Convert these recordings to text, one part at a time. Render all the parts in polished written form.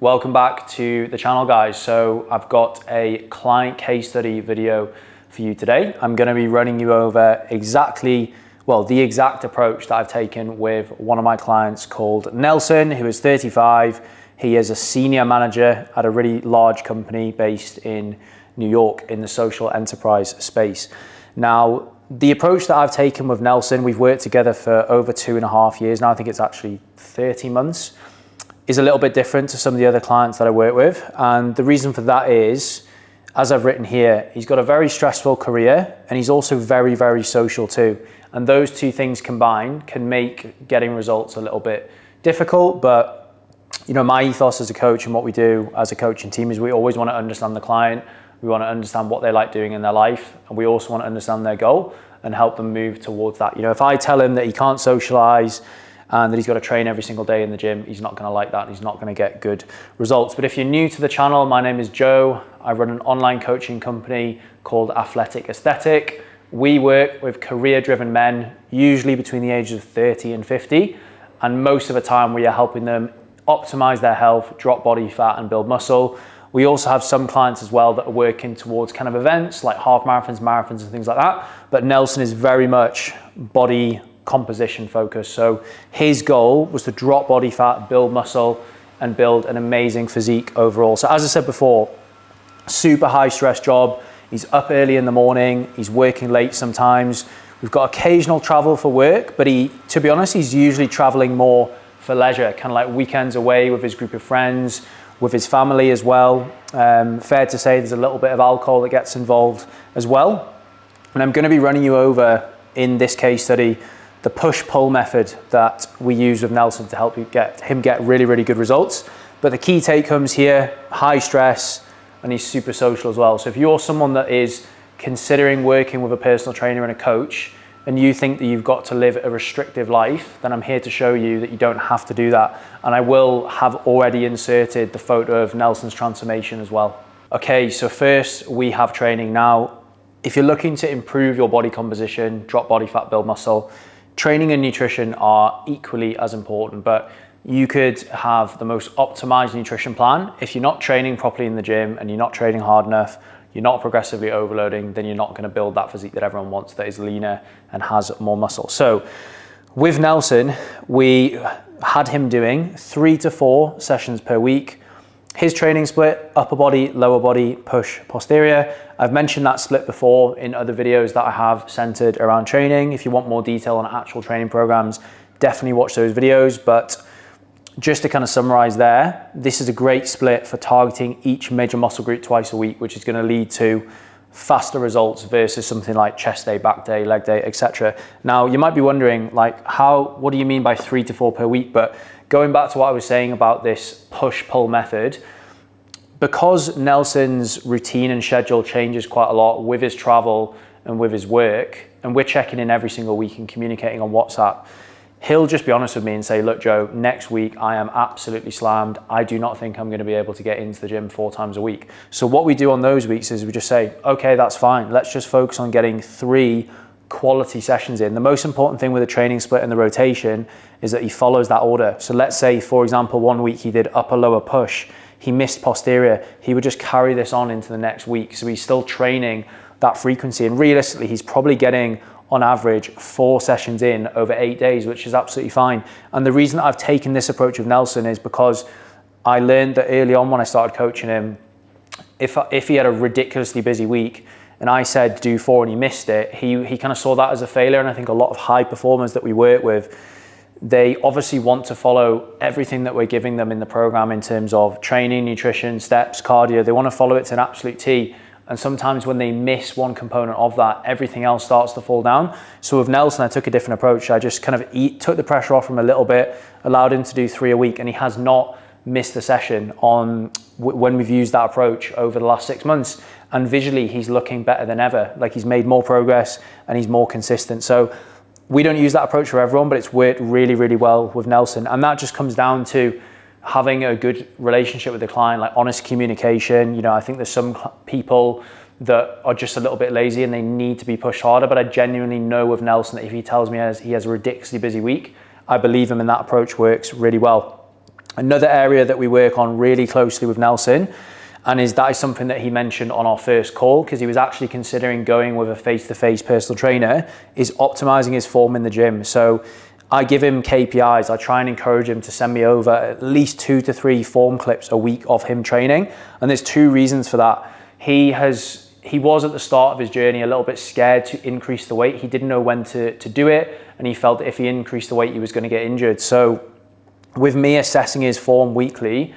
Welcome back to the channel, guys. So I've got a client case study video for you today. I'm going to be running you over the exact approach that I've taken with one of my clients called Nelson, who is 35. He is a senior manager at a really large company based in New York in the social enterprise space. Now, the approach that I've taken with Nelson, we've worked together for over 2.5 years now. I think it's actually 30 months. Is a little bit different to some of the other clients that I work with. And the reason for that is, as I've written here, he's got a very stressful career and he's also very, very social too. And those two things combined can make getting results a little bit difficult. But you know, my ethos as a coach and what we do as a coaching team is we always want to understand the client. We want to understand what they like doing in their life. And we also want to understand their goal and help them move towards that. You know, if I tell him that he can't socialize and that he's got to train every single day in the gym, he's not going to like that. He's not going to get good results. But if you're new to the channel, my name is Joe. I run an online coaching company called Athletic Aesthetic. We work with career-driven men, usually between the ages of 30 and 50. And most of the time we are helping them optimize their health, drop body fat and build muscle. We also have some clients as well that are working towards kind of events like half marathons, marathons and things like that. But Nelson is very much body composition focused. So his goal was to drop body fat, build muscle and build an amazing physique overall. So as I said before, super high stress job. He's up early in the morning. He's working late sometimes. We've got occasional travel for work, but to be honest, he's usually traveling more for leisure, kind of like weekends away with his group of friends, with his family as well. Fair to say there's a little bit of alcohol that gets involved as well. And I'm going to be running you over in this case study the push-pull method that we use with Nelson to help him get really, really good results. But the key take-homes here, high stress, and he's super social as well. So if you're someone that is considering working with a personal trainer and a coach, and you think that you've got to live a restrictive life, then I'm here to show you that you don't have to do that. And I will have already inserted the photo of Nelson's transformation as well. Okay, so first we have training. Now, if you're looking to improve your body composition, drop body fat, build muscle, training and nutrition are equally as important, but you could have the most optimized nutrition plan. If you're not training properly in the gym and you're not training hard enough, you're not progressively overloading, then you're not going to build that physique that everyone wants that is leaner and has more muscle. So with Nelson, we had him doing 3 to 4 sessions per week. His training split, upper body, lower body, push, posterior. I've mentioned that split before in other videos that I have centered around training. If you want more detail on actual training programs, definitely watch those videos. But just to kind of summarize there, this is a great split for targeting each major muscle group twice a week, which is going to lead to faster results versus something like chest day, back day, leg day, etc. Now, you might be wondering, like, what do you mean by 3 to 4 per week? But going back to what I was saying about this push-pull method, because Nelson's routine and schedule changes quite a lot with his travel and with his work, and we're checking in every single week and communicating on WhatsApp, he'll just be honest with me and say, look, Joe, next week I am absolutely slammed. I do not think I'm going to be able to get into the gym 4 times a week. So what we do on those weeks is we just say, okay, that's fine. Let's just focus on getting 3 quality sessions in. The most important thing with the training split and the rotation is that he follows that order. So let's say, for example, one week he did upper lower push, he missed posterior, he would just carry this on into the next week. So he's still training that frequency, and realistically he's probably getting on average 4 sessions in over 8 days, which is absolutely fine. And the reason that I've taken this approach with Nelson is because I learned that early on when I started coaching him, if he had a ridiculously busy week and I said do 4 and he missed it, he kind of saw that as a failure. And I think a lot of high performers that we work with, they obviously want to follow everything that we're giving them in the program in terms of training, nutrition, steps, cardio. They want to follow it to an absolute T. And sometimes when they miss one component of that, everything else starts to fall down. So with Nelson, I took a different approach. I just kind of took the pressure off him a little bit, allowed him to do 3 a week, and he has not missed a session when we've used that approach over the last 6 months. And visually, he's looking better than ever. Like, he's made more progress and he's more consistent. So we don't use that approach for everyone, but it's worked really, really well with Nelson. And that just comes down to having a good relationship with the client, like honest communication. You know, I think there's some people that are just a little bit lazy and they need to be pushed harder, but I genuinely know with Nelson that if he tells me he has a ridiculously busy week, I believe him, and that approach works really well. Another area that we work on really closely with Nelson, and that is something that he mentioned on our first call, because he was actually considering going with a face-to-face personal trainer, is optimizing his form in the gym. So I give him KPIs. I try and encourage him to send me over at least 2 to 3 form clips a week of him training. And there's 2 reasons for that. He was at the start of his journey a little bit scared to increase the weight. He didn't know when to do it, and he felt that if he increased the weight, he was going to get injured. So with me assessing his form weekly,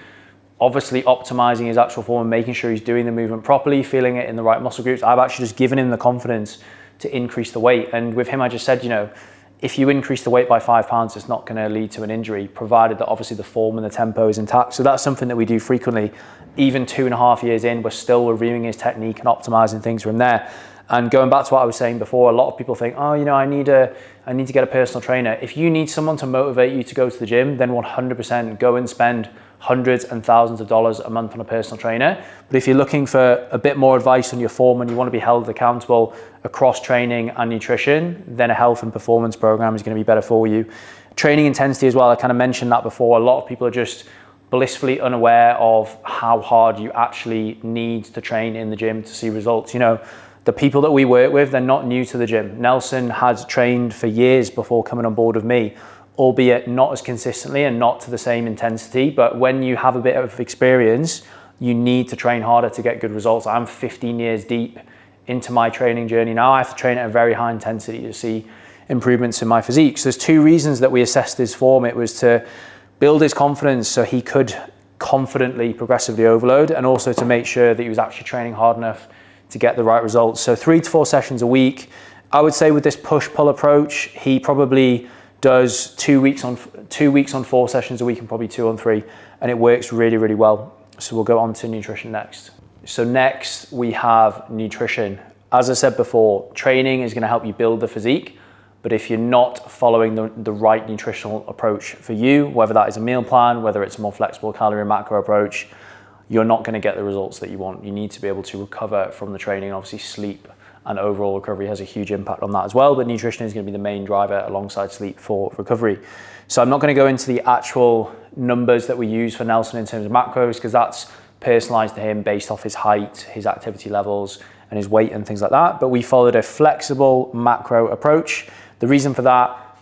obviously optimizing his actual form and making sure he's doing the movement properly, feeling it in the right muscle groups, I've actually just given him the confidence to increase the weight. And with him, I just said, if you increase the weight by 5 pounds, it's not going to lead to an injury, provided that obviously the form and the tempo is intact. So that's something that we do frequently. Even 2.5 years in, we're still reviewing his technique and optimizing things from there. And going back to what I was saying before, a lot of people think, I need to get a personal trainer. If you need someone to motivate you to go to the gym, then 100% go and spend hundreds and thousands of dollars a month on a personal trainer. But if you're looking for a bit more advice on your form and you want to be held accountable across training and nutrition, then a health and performance program is going to be better for you. Training intensity as well, I kind of mentioned that before. A lot of people are just blissfully unaware of how hard you actually need to train in the gym to see results. The people that we work with, they're not new to the gym. Nelson had trained for years before coming on board with me, albeit not as consistently and not to the same intensity. But when you have a bit of experience, you need to train harder to get good results. I'm 15 years deep into my training journey now. I have to train at a very high intensity to see improvements in my physique. So there's 2 reasons that we assessed his form. It was to build his confidence so he could confidently progressively overload, and also to make sure that he was actually training hard enough to get the right results. So 3 to 4 sessions a week. I would say with this push-pull approach, he probably does 2 weeks on 4 sessions a week and probably 2 on 3, and it works really, really well. So we'll go on to nutrition next. So next we have nutrition. As I said before, training is going to help you build the physique, but if you're not following the right nutritional approach for you, whether that is a meal plan, whether it's a more flexible calorie and macro approach, you're not going to get the results that you want. You need to be able to recover from the training. Obviously sleep and overall recovery has a huge impact on that as well, but nutrition is going to be the main driver alongside sleep for recovery. So I'm not going to go into the actual numbers that we use for Nelson in terms of macros, because that's personalized to him based off his height, his activity levels, and his weight and things like that. But we followed a flexible macro approach. The reason for that,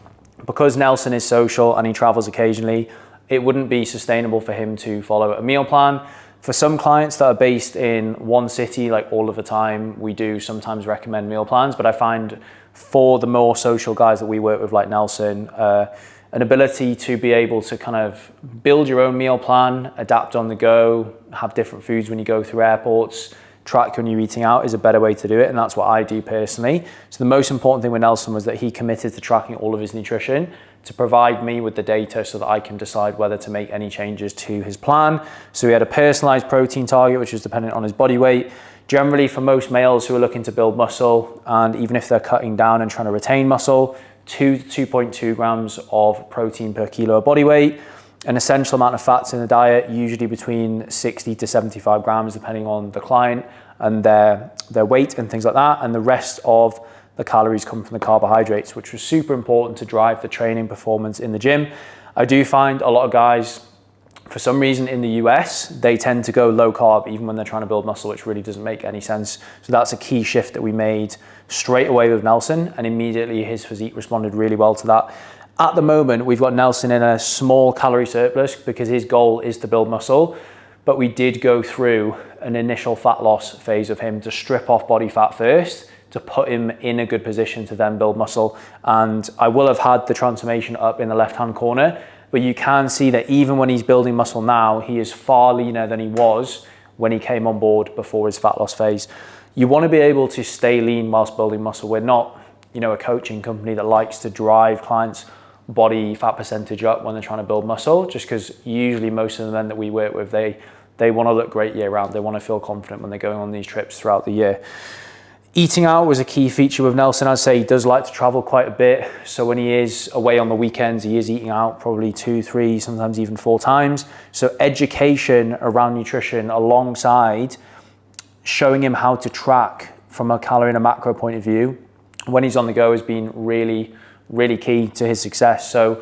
because Nelson is social and he travels occasionally, it wouldn't be sustainable for him to follow a meal plan. For some clients that are based in one city, like all of the time, we do sometimes recommend meal plans, but I find for the more social guys that we work with, like Nelson, an ability to be able to kind of build your own meal plan, adapt on the go, have different foods when you go through airports, track when you're eating out is a better way to do it, and that's what I do personally. So the most important thing with Nelson was that he committed to tracking all of his nutrition to provide me with the data so that I can decide whether to make any changes to his plan. So he had a personalized protein target, which is dependent on his body weight. Generally, for most males who are looking to build muscle, and even if they're cutting down and trying to retain muscle, 2 to 2.2 grams of protein per kilo of body weight. An essential amount of fats in the diet, usually between 60 to 75 grams, depending on the client and their weight and things like that. And the rest of the calories come from the carbohydrates, which was super important to drive the training performance in the gym. I do find a lot of guys, for some reason in the US, they tend to go low carb even when they're trying to build muscle, which really doesn't make any sense. So that's a key shift that we made straight away with Nelson, and immediately his physique responded really well to that. At the moment, we've got Nelson in a small calorie surplus because his goal is to build muscle, but we did go through an initial fat loss phase of him to strip off body fat first, to put him in a good position to then build muscle. And I will have had the transformation up in the left-hand corner, but you can see that even when he's building muscle now, he is far leaner than he was when he came on board before his fat loss phase. You want to be able to stay lean whilst building muscle. We're not, a coaching company that likes to drive clients' body fat percentage up when they're trying to build muscle, just because usually most of the men that we work with, they want to look great year round. They want to feel confident when they're going on these trips throughout the year. Eating out was a key feature with Nelson. I'd say he does like to travel quite a bit. So when he is away on the weekends, he is eating out probably 2, 3, sometimes even 4 times. So education around nutrition alongside showing him how to track from a calorie and a macro point of view when he's on the go has been really, really key to his success. So,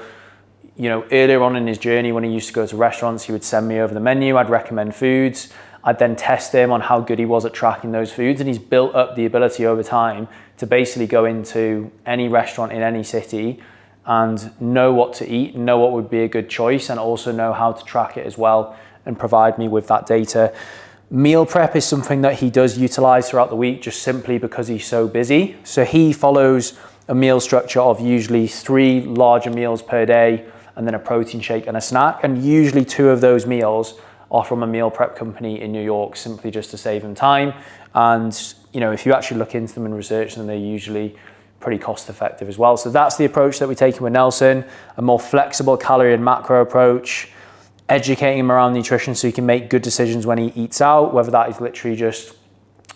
earlier on in his journey when he used to go to restaurants, he would send me over the menu, I'd recommend foods, I'd then test him on how good he was at tracking those foods, and he's built up the ability over time to basically go into any restaurant in any city and know what to eat, know what would be a good choice, and also know how to track it as well and provide me with that data. Meal prep is something that he does utilize throughout the week just simply because he's so busy. So he follows a meal structure of usually 3 larger meals per day and then a protein shake and a snack. And usually 2 of those meals are from a meal prep company in New York, simply just to save him time. And if you actually look into them and research them, they're usually pretty cost effective as well. So that's the approach that we're taking with Nelson, a more flexible calorie and macro approach, educating him around nutrition so he can make good decisions when he eats out, whether that is literally just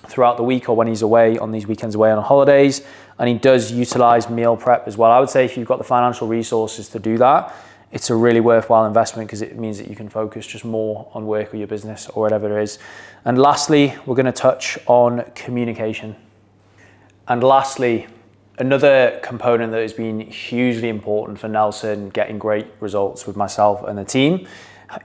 throughout the week or when he's away on these weekends away on holidays. And he does utilize meal prep as well. I would say if you've got the financial resources to do that, it's a really worthwhile investment because it means that you can focus just more on work or your business or whatever it is. And lastly, we're going to touch on communication. And lastly, another component that has been hugely important for Nelson getting great results with myself and the team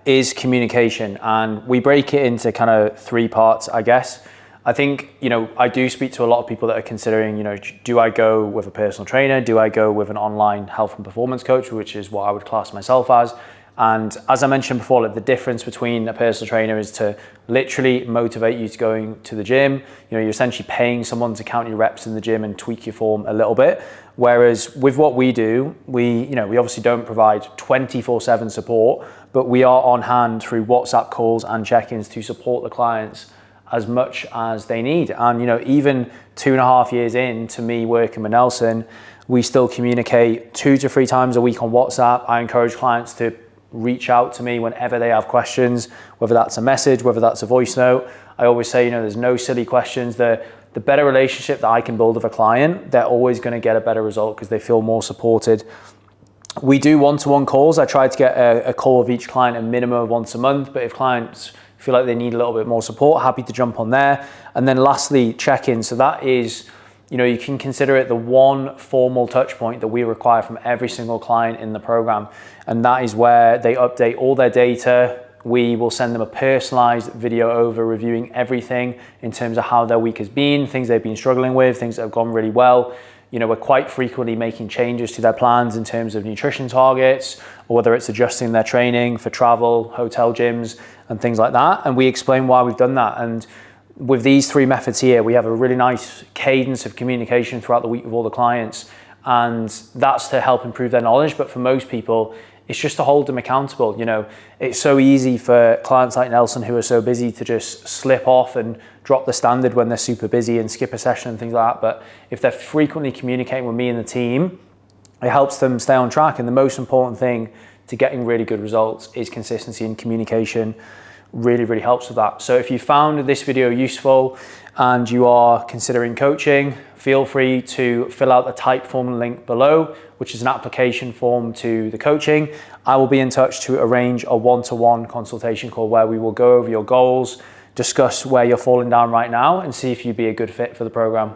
is communication. And we break it into kind of 3 parts, I guess. I think, I do speak to a lot of people that are considering, do I go with a personal trainer? Do I go with an online health and performance coach, which is what I would class myself as? And as I mentioned before, the difference between a personal trainer is to literally motivate you to going to the gym. You're essentially paying someone to count your reps in the gym and tweak your form a little bit. Whereas with what we do, we obviously don't provide 24/7 support, but we are on hand through WhatsApp calls and check-ins to support the clients as much as they need. And even 2.5 years into me working with Nelson, we still communicate 2 to 3 times a week on WhatsApp. I encourage clients to reach out to me whenever they have questions, whether that's a message, whether that's a voice note. I always say, there's no silly questions. The better relationship that I can build with a client, they're always going to get a better result because they feel more supported. We do one-to-one calls. I try to get a call with each client a minimum of once a month, but if clients feel like they need a little bit more support, happy to jump on there. And then lastly, check-in. So that is, you can consider it the one formal touch point that we require from every single client in the program. And that is where they update all their data. We will send them a personalized video over reviewing everything in terms of how their week has been, things they've been struggling with, things that have gone really well. We're quite frequently making changes to their plans in terms of nutrition targets, or whether it's adjusting their training for travel, hotel gyms, and things like that. And we explain why we've done that. And with these 3 methods here, we have a really nice cadence of communication throughout the week with all the clients. And that's to help improve their knowledge. But for most people, it's just to hold them accountable. It's so easy for clients like Nelson who are so busy to just slip off and drop the standard when they're super busy and skip a session and things like that. But if they're frequently communicating with me and the team, it helps them stay on track. And the most important thing to getting really good results is consistency, and communication really, really helps with that. So if you found this video useful and you are considering coaching, feel free to fill out the Typeform link below, which is an application form to the coaching. I will be in touch to arrange a one-to-one consultation call where we will go over your goals, discuss where you're falling down right now, and see if you'd be a good fit for the program.